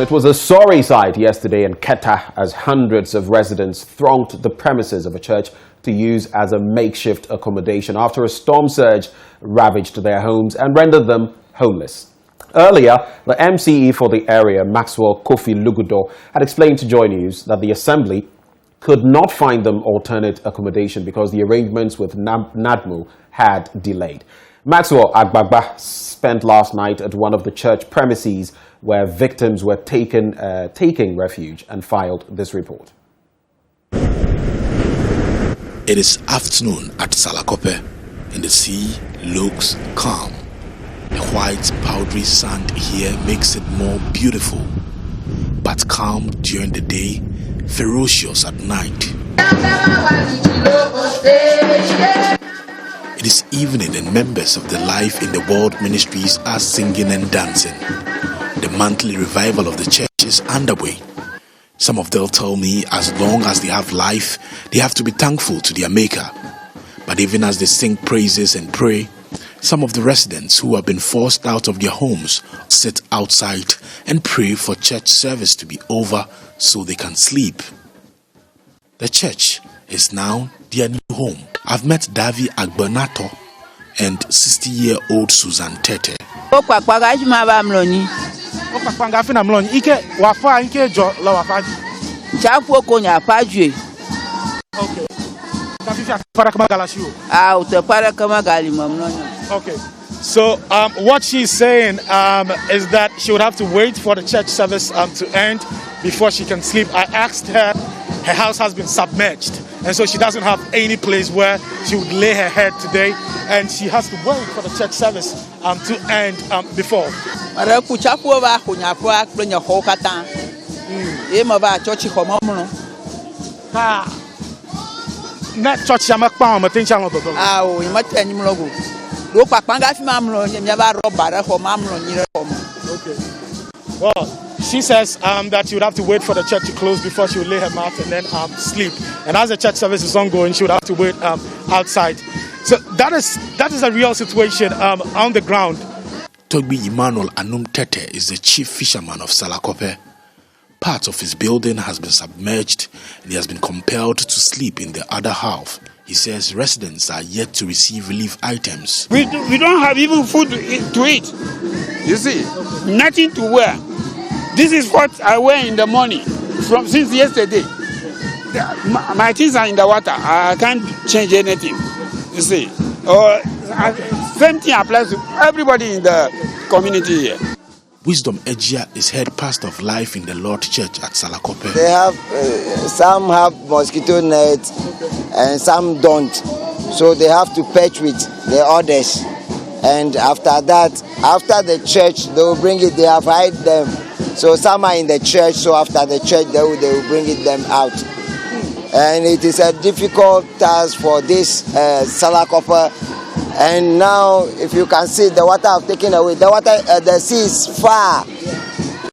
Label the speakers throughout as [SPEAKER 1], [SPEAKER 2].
[SPEAKER 1] And it was a sorry sight yesterday in Keta as hundreds of residents thronged the premises of a church to use as a makeshift accommodation after a storm surge ravaged their homes and rendered them homeless. Earlier, the MCE for the area, Maxwell Kofi Lugudo, had explained to Joy News that the assembly could not find them alternate accommodation because the arrangements with NADMO had delayed. Maxwell Agbagba spent last night at one of the church premises where victims were taking refuge and filed this report.
[SPEAKER 2] It is afternoon at Salakope and the sea looks calm. The white powdery sand here makes it more beautiful, but calm during the day, ferocious at night. It is evening and members of the Life in the World ministries are singing and dancing. The monthly revival of the church is underway. Some of them tell me as long as they have life, they have to be thankful to their Maker. But even as they sing praises and pray, some of the residents who have been forced out of their homes sit outside and pray for church service to be over so they can sleep. The church is now their new home. I've met Davi Agbonato and 60-year-old Susan Tete.
[SPEAKER 3] Okay. So what she's saying is that she would have to wait for the church service to end before she can sleep. I asked her, her house has been submerged, and so she doesn't have any place where she would lay her head today, and she has to wait for the church service to end before. Okay. Well, she says that she would have to wait for the church to close before she would lay her mat and then sleep. And as the church service is ongoing, she would have to wait outside. So that is a real situation on the ground.
[SPEAKER 2] Togbi Emmanuel Anum Tete is the chief fisherman of Salakope. Part of his building has been submerged and he has been compelled to sleep in the other half. He says residents are yet to receive relief items.
[SPEAKER 4] We don't have even food to eat. You see, nothing to wear. This is what I wear in the morning since yesterday. My things are in the water. I can't change anything. You see, same thing applies to everybody in the community here.
[SPEAKER 2] Wisdom Ejia is head pastor of Life in the Lord Church at Salakope.
[SPEAKER 5] They have some have mosquito nets and some don't, so they have to patch with the others. And after that, after the church, they will bring it. They have hide them, so some are in the church. So after the church, they will bring them out. And it is a difficult task for this Salakope. And now, if you can see, the water have taken away. The sea is far.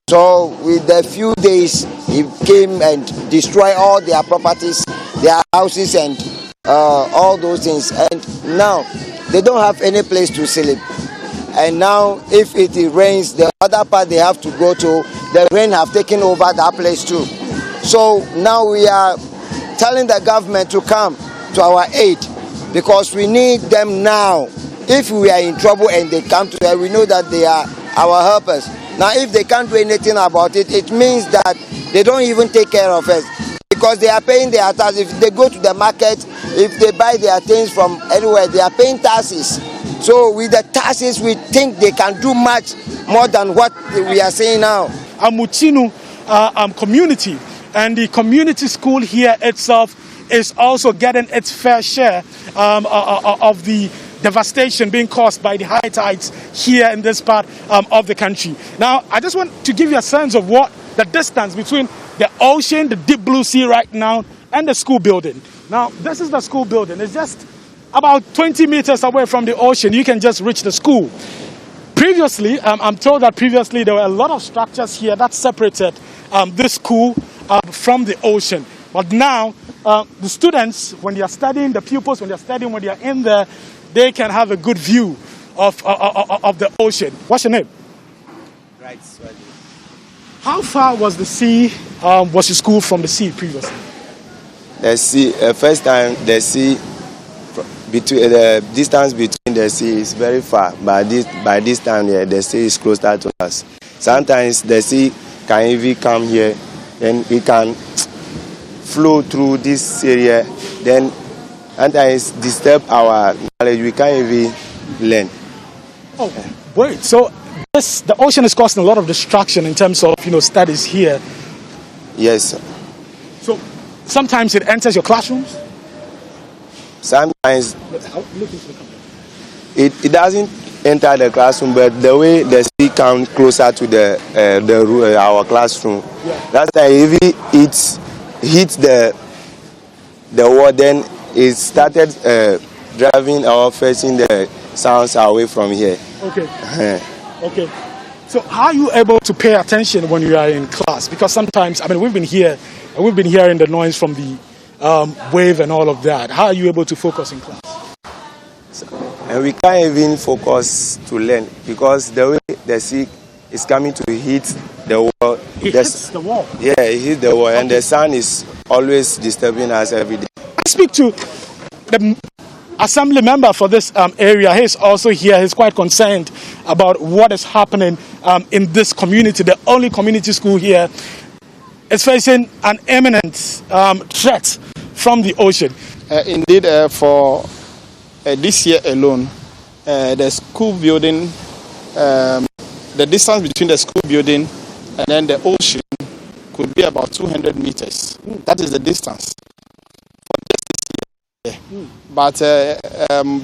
[SPEAKER 5] So with a few days, he came and destroyed all their properties, their houses, and all those things. And now they don't have any place to sleep. And now, if it rains, the other part they have to go to, the rain have taken over that place too. So now we are telling the government to come to our aid, because we need them now. If we are in trouble and they come to us, we know that they are our helpers. Now, if they can't do anything about it, it means that they don't even take care of us, because they are paying their taxes. If they go to the market, if they buy their things from anywhere, they are paying taxes. So with the taxes, we think they can do much more than what we are saying now.
[SPEAKER 3] Amuchinu community and the community school here itself is also getting its fair share of the devastation being caused by the high tides here in this part of the country. Now, I just want to give you a sense of what the distance between the ocean, the deep blue sea right now, and the school building. Now, this is the school building. It's just about 20 meters away from the ocean. You can just reach the school. Previously, I'm told that previously there were a lot of structures here that separated this school from the ocean. But now, the students, when they are studying, the pupils, when they are studying, when they are in there, they can have a good view of the ocean. What's your name?
[SPEAKER 6] Right.
[SPEAKER 3] How far was the sea, was your school from the sea previously?
[SPEAKER 5] The sea, first time the sea, between the distance between the sea is very far. By this time, the sea is closer to us. Sometimes the sea can even come here, then we can flow through this area. Then sometimes disturb our knowledge. We can't even learn.
[SPEAKER 3] Oh, wait. So the ocean is causing a lot of distraction in terms of studies here.
[SPEAKER 5] Yes, sir.
[SPEAKER 3] So sometimes it enters your classrooms.
[SPEAKER 5] Sometimes it doesn't enter the classroom, but the way the sea comes closer to our classroom, that's why if it hits the wall, then it started driving or fetching the sounds away from here.
[SPEAKER 3] Okay. Okay. So how are you able to pay attention when you are in class? Because sometimes, we've been here, and we've been hearing the noise from the wave and all of that. How are you able to focus in class?
[SPEAKER 5] And we can't even focus to learn because the way the sea is coming to hit the wall.
[SPEAKER 3] It hits the wall?
[SPEAKER 5] Yeah, it hits the wall, and the sun is always disturbing us every day.
[SPEAKER 3] I speak to the assembly member for this area. He's also here. He's quite concerned about what is happening in this community. The only community school here is facing an imminent threat from the ocean.
[SPEAKER 6] Indeed, for this year alone, the school building, the distance between the school building and then the ocean could be about 200 meters. That is the distance. But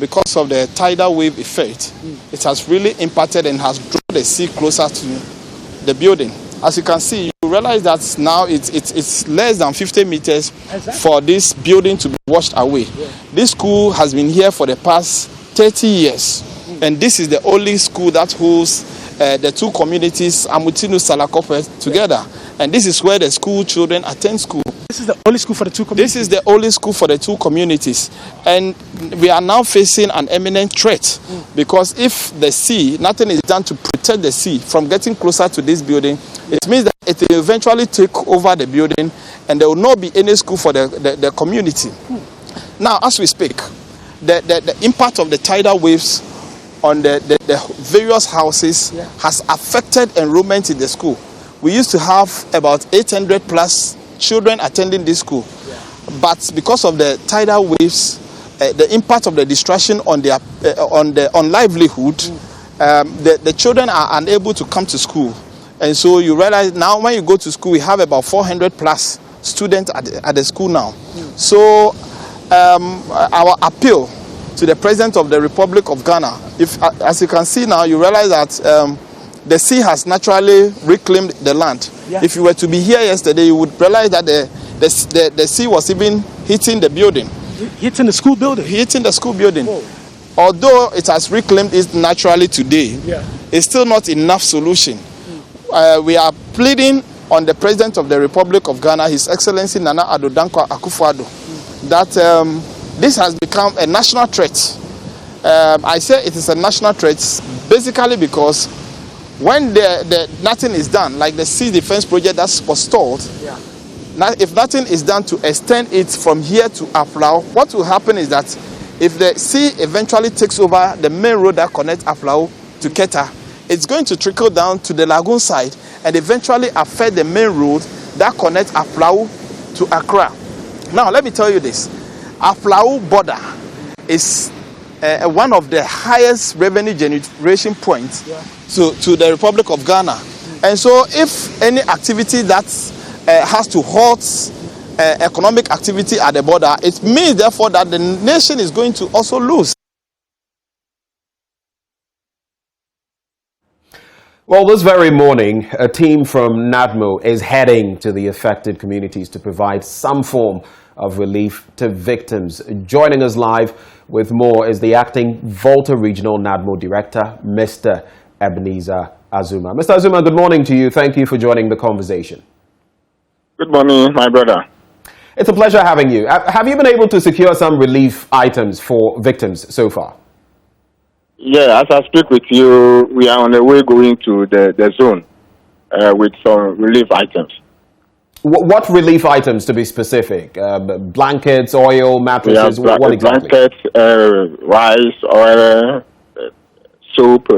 [SPEAKER 6] because of the tidal wave effect, it has really impacted and has drawn the sea closer to the building. As you can see, you realize that now it's less than 50 meters for this building to be washed away. This school has been here for the past 30 years, and this is the only school that holds the two communities, Amutinu, Salakope, together. And this is where the school children attend school.
[SPEAKER 3] This is the only school for the two communities?
[SPEAKER 6] This is the only school for the two communities. And we are now facing an imminent threat because if the sea, nothing is done to protect the sea from getting closer to this building, it means that it will eventually take over the building and there will not be any school for the community. Now, as we speak, the impact of the tidal waves on the various houses has affected enrollment in the school. We used to have about 800 plus children attending this school, but because of the tidal waves, the impact of the distraction on their on livelihood, the children are unable to come to school, and so you realize now when you go to school, we have about 400 plus students at the school now. So our appeal to the President of the Republic of Ghana, as you can see now, you realize that the sea has naturally reclaimed the land. If you were to be here yesterday, you would realize that the sea was even hitting the building.
[SPEAKER 3] Hitting the school building?
[SPEAKER 6] Hitting the school building. Whoa. Although it has reclaimed it naturally today, it's still not enough solution. We are pleading on the President of the Republic of Ghana, His Excellency Nana Addo Dankwa Akufo-Addo, that this has become a national threat. I say it is a national threat basically because when nothing is done, like the sea defense project that was stalled, if nothing is done to extend it from here to Aflao, what will happen is that if the sea eventually takes over the main road that connects Aflao to Keta, it's going to trickle down to the lagoon side and eventually affect the main road that connects Aflao to Accra. Now, let me tell you this. Aflao border is one of the highest revenue generation points to the Republic of Ghana. And so if any activity that has to halt economic activity at the border, it means therefore that the nation is going to also lose.
[SPEAKER 1] Well, this very morning, a team from NADMO is heading to the affected communities to provide some form of relief to victims. Joining us live with more is the acting Volta Regional NADMO Director, Mr. Ebenezer Azuma. Mr. Azuma, good morning to you. Thank you for joining the conversation.
[SPEAKER 7] Good morning, my brother.
[SPEAKER 1] It's a pleasure having you. Have you been able to secure some relief items for victims so far?
[SPEAKER 7] Yeah, as I speak with you, we are on the way going to the zone. with some relief items.
[SPEAKER 1] What relief items, to be specific? Blankets, oil, mattresses,
[SPEAKER 7] We have
[SPEAKER 1] what exactly?
[SPEAKER 7] blankets, rice, oil, soap,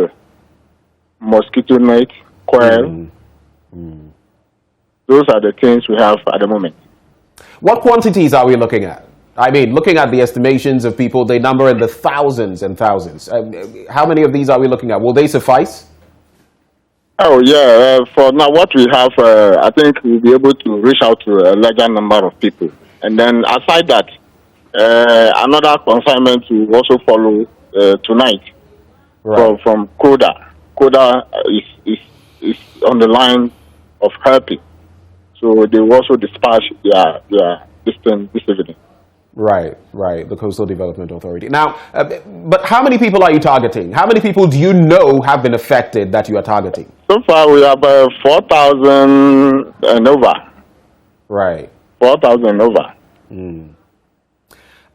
[SPEAKER 7] mosquito net, coil. Those are the things we have at the moment.
[SPEAKER 1] What quantities are we looking at? I mean, looking at the estimations of people, they number in the thousands and thousands. How many of these are we looking at? Will they suffice?
[SPEAKER 7] Oh, yeah. For now, what we have, I think we'll be able to reach out to a larger number of people. And then aside that, another consignment will also follow tonight from Keta. Keta is on the line of helping. So they will also dispatch their this evening. Right.
[SPEAKER 1] The Coastal Development Authority. Now, but how many people are you targeting? How many people do you know have been affected that you are targeting?
[SPEAKER 7] So far, we have 4,000 and over.
[SPEAKER 1] Right.
[SPEAKER 7] 4,000 and over.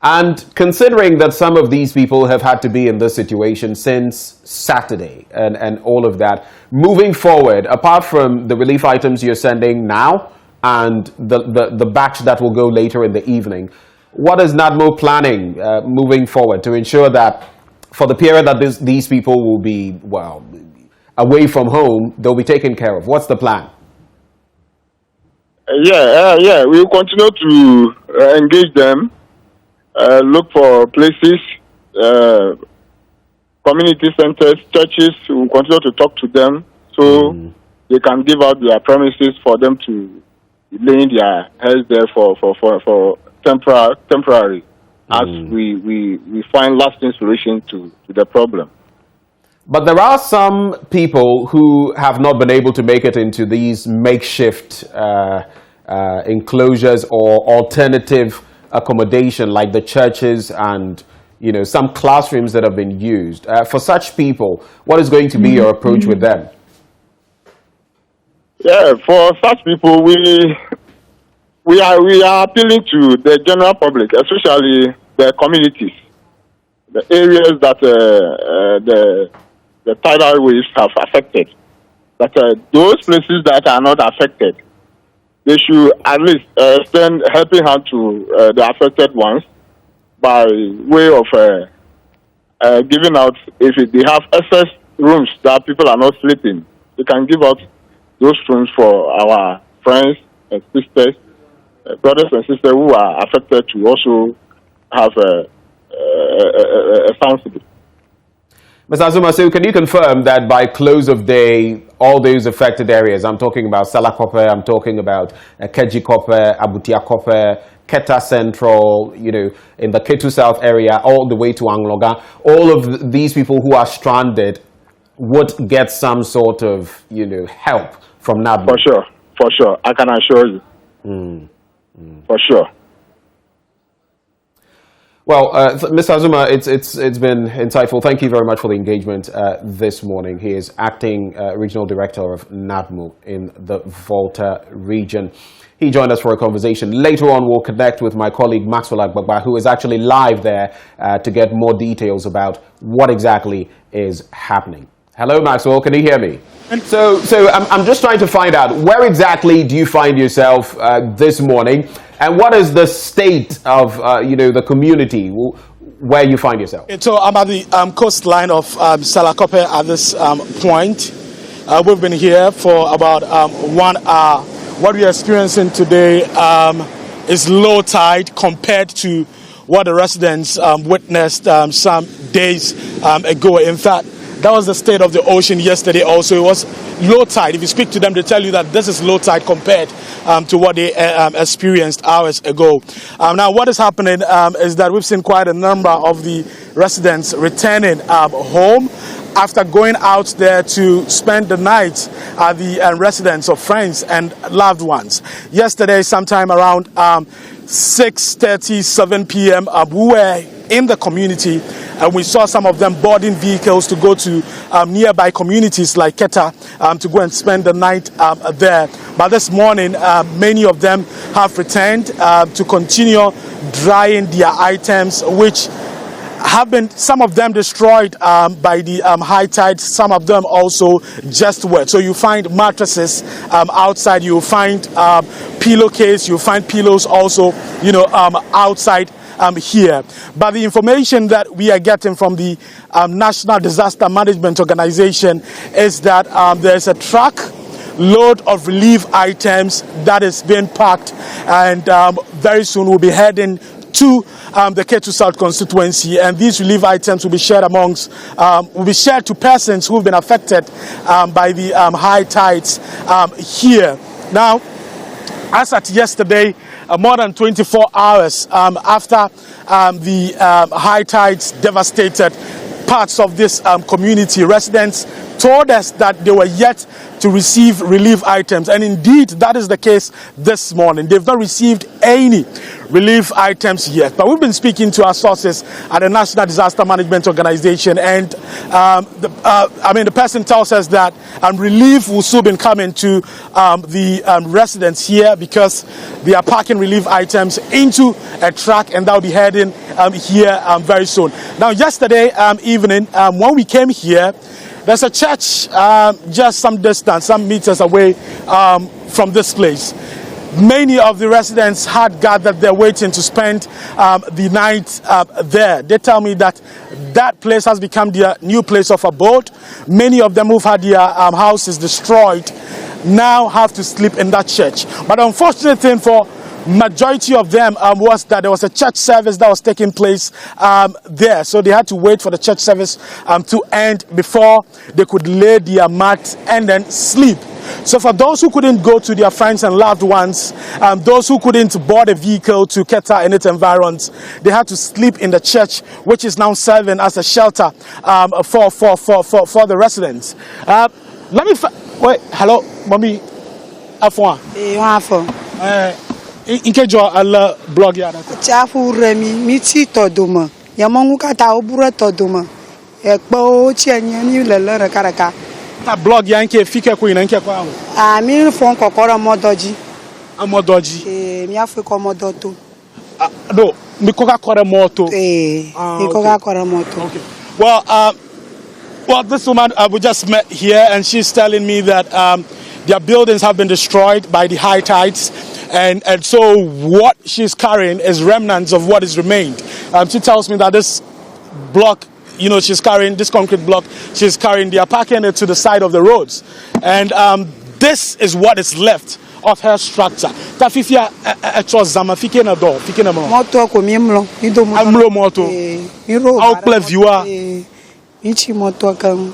[SPEAKER 1] And considering that some of these people have had to be in this situation since Saturday and all of that, moving forward, apart from the relief items you're sending now and the batch that will go later in the evening, what is NADMO planning moving forward to ensure that for the period that these people will be, well, away from home, they'll be taken care of? What's the plan?
[SPEAKER 7] Yeah. We'll continue to engage them, look for places, community centers, churches. We'll continue to talk to them so they can give out their premises for them to lay in their heads there for temporary as we find lasting solution to the problem.
[SPEAKER 1] But there are some people who have not been able to make it into these makeshift enclosures or alternative accommodation like the churches and some classrooms that have been used. For such people, what is going to be your approach with them? Yeah,
[SPEAKER 7] for such people, we are appealing to the general public, especially the communities, the areas that the tidal waves have affected. That those places that are not affected, they should at least extend helping hand to the affected ones by way of giving out, if they have excess rooms that people are not sleeping, they can give out those rooms for our friends and sisters, brothers and sisters who are affected to also have a sound sleep.
[SPEAKER 1] Mr. Azuma, so can you confirm that by close of day, all those affected areas, I'm talking about Salakope, I'm talking about Kejikope, Abutiakope, Keta Central, in the Ketu South area, all the way to Angloga, all of these people who are stranded would get some sort of, help from NADMO?
[SPEAKER 7] For sure. I can assure you. For sure. Well,
[SPEAKER 1] Mr. Azuma, it's been insightful. Thank you very much for the engagement this morning. He is acting regional director of NADMO in the Volta region. He joined us for a conversation. Later on, we'll connect with my colleague Maxwell Agbagba, who is actually live there to get more details about what exactly is happening. Hello, Maxwell. Can you hear me? So I'm just trying to find out, where exactly do you find yourself this morning? And what is the state of, the community where you find yourself?
[SPEAKER 3] So I'm at the coastline of Salakope at this point. We've been here for about 1 hour. What we are experiencing today is low tide compared to what the residents witnessed some days ago. In fact, that was the state of the ocean yesterday also. It was low tide. If you speak to them, they tell you that this is low tide compared to what they experienced hours ago. Now, what is happening is that we've seen quite a number of the residents returning home after going out there to spend the night at the residence of friends and loved ones. Yesterday, sometime around 6:30, 7 p.m., we were in the community and we saw some of them boarding vehicles to go to nearby communities like Keta to go and spend the night there. But this morning, many of them have returned to continue drying their items, which have been, some of them destroyed by the high tide, some of them also just wet. So you find mattresses outside, you find pillowcase, you find pillows also, outside here. But the information that we are getting from the National Disaster Management Organization is that there's a truck load of relief items that is being packed, and very soon we'll be heading to the Keta South constituency, and these relief items will be shared to persons who've been affected by the high tides here. Now, as at yesterday, more than 24 hours after the high tides devastated parts of this community, residents told us that they were yet to receive relief items, and indeed that is the case this morning. They've not received any relief items yet, but we've been speaking to our sources at the National Disaster Management Organization, and the person tells us that relief will soon be coming to the residents here, because they are packing relief items into a truck, and that will be heading here very soon. Now, yesterday evening, when we came here, there's a church just some distance, some meters away from this place. Many of the residents had gathered there waiting to spend the night there. They tell me that that place has become their new place of abode. Many of them who've had their houses destroyed now have to sleep in that church. But the unfortunate thing for majority of them was that there was a church service that was taking place there, so they had to wait for the church service to end before they could lay their mat and then sleep. So for those who couldn't go to their friends and loved ones, those who couldn't board a vehicle to Keta and its environs, they had to sleep in the church, which is now serving as a shelter for the residents. Let me wait. Hello, mommy. Afwan. Inkejo ala blog ya na
[SPEAKER 8] chafu remi miti toduma yamongu kata obura toduma ekpo chienye ni lele rekaraka
[SPEAKER 3] ta blog ya nke fike ko ina nke kwa
[SPEAKER 8] mi fon kokoro modoji
[SPEAKER 3] mi
[SPEAKER 8] afu ko modoto
[SPEAKER 3] no mi koka kore moto
[SPEAKER 8] mi koka kore moto.
[SPEAKER 3] Okay. Well, this woman we just met here, and she's telling me that their buildings have been destroyed by the high tides. And so what she's carrying is remnants of what is remained. She tells me that this block, she's carrying this concrete block, she's carrying, they are packing it to the side of the roads. And this is what is left of her structure. Tafifia zama fike na do, fike na mo.
[SPEAKER 8] Moto ko mimlo, ido mo.
[SPEAKER 3] Amlo moto.
[SPEAKER 8] Iro.
[SPEAKER 3] Au pleviwa.
[SPEAKER 8] Ichi moto kan.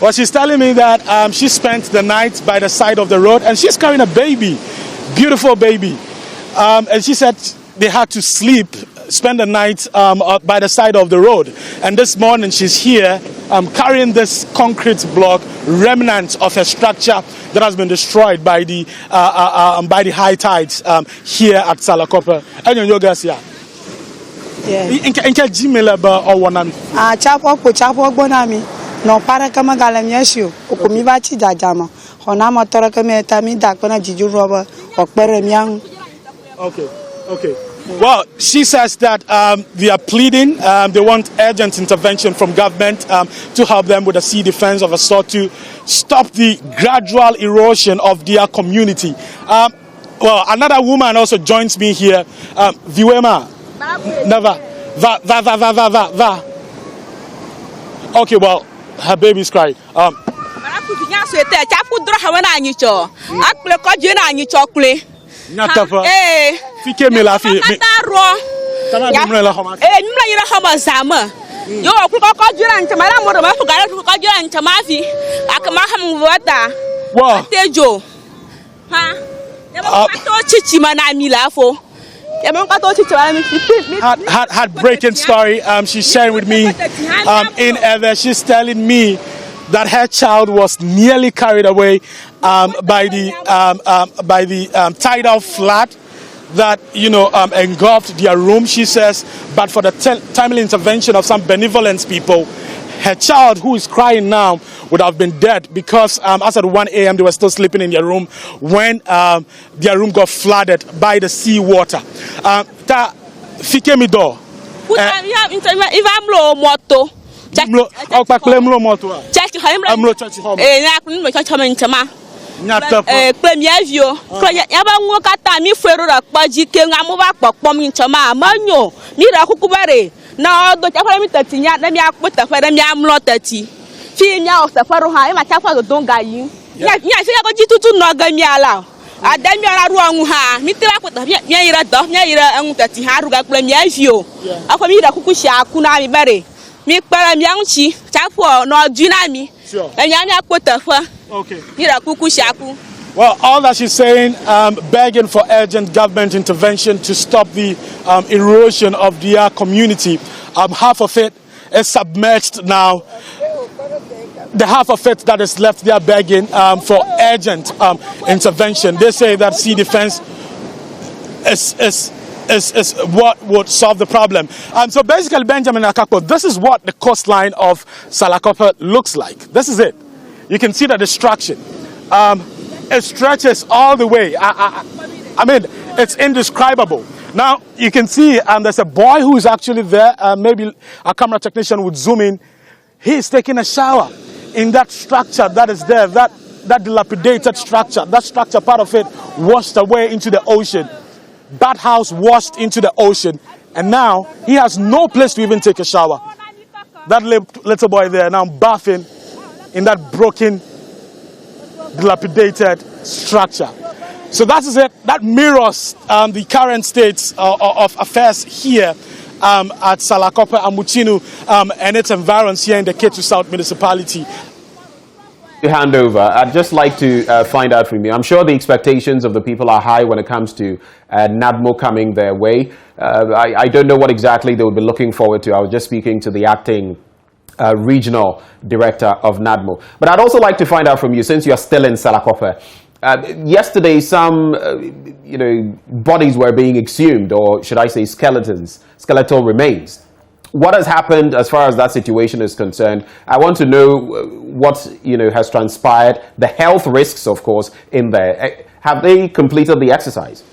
[SPEAKER 3] Well, she's telling me that she spent the night by the side of the road, and she's carrying a baby, beautiful baby. And she said they had to spend the night by the side of the road. And this morning she's here carrying this concrete block, remnants of a structure that has been destroyed by the high tides here at Salakope. And you guys here. Inke Gmail or one.
[SPEAKER 8] Chapo bonami. No para kama galamyeshu okumi bachi jajama hona motora kama etami dakona jiju roba okpere miang.
[SPEAKER 3] Okay. Well, she says that they are pleading, they want urgent intervention from government to help them with a sea defense of a sort to stop the gradual erosion of their community. Well, another woman also joins me here, Viwema. Never. Va. Okay, well, her baby's crying. What heartbreaking story she's sharing with me in Ever. She's telling me that her child was nearly carried away by the tidal flood that engulfed their room. She says, but for the timely intervention of some benevolent people, her child, who is crying now, would have been dead, because as at 1 a.m. they were still sleeping in their room when their room got flooded by the sea water. Fikemido.
[SPEAKER 9] Premier view, Yabango Katami Ferro, Pajik, Amova, Pominchama, Mano, Mira Hukubare. Now, the Taparamita, let me put the Fadam Lotati. Female of the Faroha, my Tapa don't guide you. Yes, I got you to Nogamiala. I damn you wrong, ha. Mitra put the Yaira, Dofia, and Tati Haruga Premier view. Afamida Kukusha, Kunami Berry. Me Paramyanchi, Tapo, no Junami. And Yana put the
[SPEAKER 3] Okay.
[SPEAKER 9] Well,
[SPEAKER 3] all that she's saying, begging for urgent government intervention to stop the erosion of their community. Half of it is submerged now. The half of it that is left, they are begging for urgent intervention. They say that sea defense is what would solve the problem. So basically, Benjamin Akako, this is what the coastline of Salakope looks like. This is it. You can see the destruction. It stretches all the way. I mean, it's indescribable. Now, you can see there's a boy who is actually there. Maybe a camera technician would zoom in. He's taking a shower in that structure that is there, that dilapidated structure. That structure, part of it, washed away into the ocean. That house washed into the ocean. And now, he has no place to even take a shower. That little boy there now bathing in that broken, dilapidated structure. So that is it. That mirrors the current state of affairs here at Salakope and Muchinu and its environs here in the Keta South municipality.
[SPEAKER 1] To hand over, I'd just like to find out from you. I'm sure the expectations of the people are high when it comes to NADMO coming their way. I don't know what exactly they would be looking forward to. I was just speaking to the acting regional director of NADMO. But I'd also like to find out from you, since you're still in Salakope, yesterday some bodies were being exhumed, or should I say skeletal remains. What has happened as far as that situation is concerned? I want to know what has transpired, the health risks, of course, in there. Have they completed the exercise?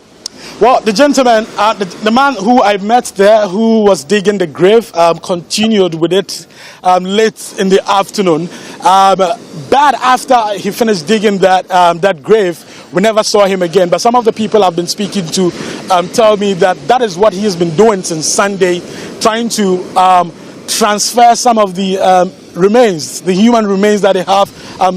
[SPEAKER 3] Well, the gentleman, the man who I met there, who was digging the grave, continued with it late in the afternoon. But after he finished digging that grave, we never saw him again. But some of the people I've been speaking to tell me that is what he has been doing since Sunday, trying to transfer some of the remains, the human remains that they have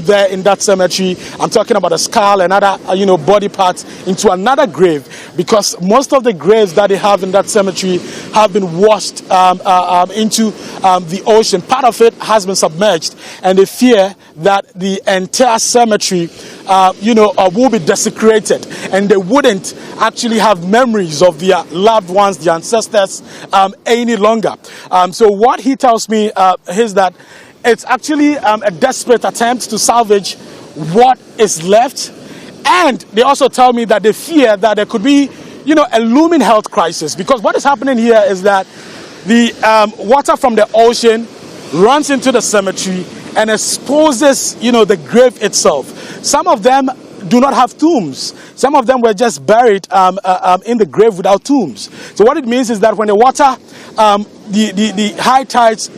[SPEAKER 3] there in that cemetery. I'm talking about a skull and other body parts into another grave, because most of the graves that they have in that cemetery have been washed into the ocean. Part of it has been submerged, and they fear that the entire cemetery will be desecrated, and they wouldn't actually have memories of their loved ones, their ancestors, any longer. So what he tells me is that it's actually a desperate attempt to salvage what is left. And they also tell me that they fear that there could be, a looming health crisis, because what is happening here is that the water from the ocean runs into the cemetery and exposes, the grave itself. Some of them do not have tombs. Some of them were just buried in the grave without tombs. So what it means is that when the water, the high tides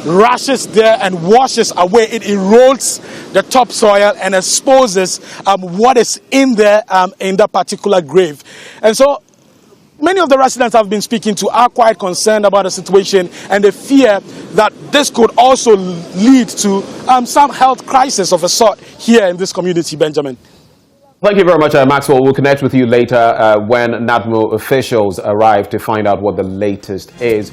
[SPEAKER 3] rushes there and washes away, it erodes the topsoil and exposes what is in there in that particular grave. And so many of the residents I've been speaking to are quite concerned about the situation, and they fear that this could also lead to some health crisis of a sort here in this community, Benjamin.
[SPEAKER 1] Thank you very much, Maxwell. We'll connect with you later when NADMO officials arrive to find out what the latest is.